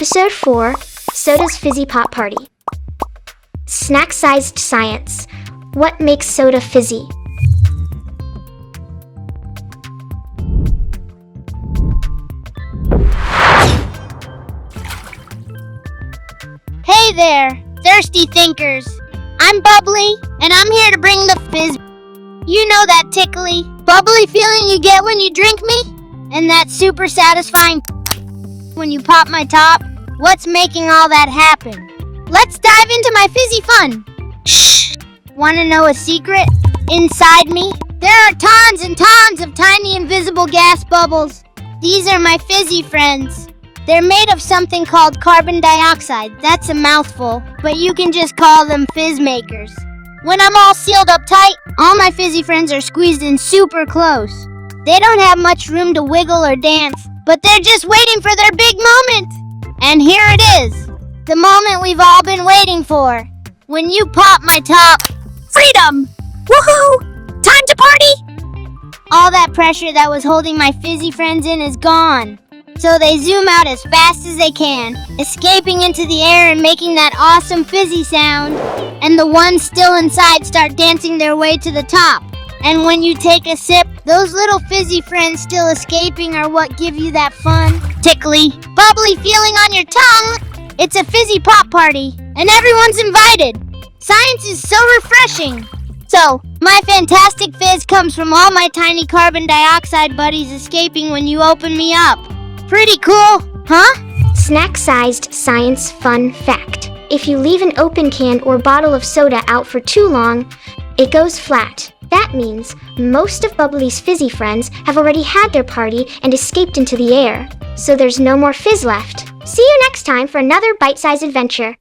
Episode 4, Soda's Fizzy Pop Party. Snack-sized science. What makes soda fizzy? Hey there, thirsty thinkers. I'm Bubbly, and I'm here to bring the fizz. You know that tickly, bubbly feeling you get when you drink me? And that super satisfying when you pop my top? What's making all that happen? Let's dive into my fizzy fun. Shh! Wanna know a secret? Inside me, there are tons and tons of tiny invisible gas bubbles. These are my fizzy friends. They're made of something called carbon dioxide. That's a mouthful, but you can just call them fizz makers. When I'm all sealed up tight, all my fizzy friends are squeezed in super close. They don't have much room to wiggle or dance, but they're just waiting for their big moment. And here it is, the moment we've all been waiting for. When you pop my top, freedom! Woohoo! Time to party! All that pressure that was holding my fizzy friends in is gone. So they zoom out as fast as they can, escaping into the air and making that awesome fizzy sound. And the ones still inside start dancing their way to the top. And when you take a sip, those little fizzy friends still escaping are what give you that fun, tickly, bubbly feeling on your tongue. It's a fizzy pop party, and everyone's invited. Science is so refreshing. So, my fantastic fizz comes from all my tiny carbon dioxide buddies escaping when you open me up. Pretty cool, huh? Snack-sized science fun fact. If you leave an open can or bottle of soda out for too long, it goes flat. That means most of Bubbly's fizzy friends have already had their party and escaped into the air. So there's no more fizz left. See you next time for another bite-sized adventure.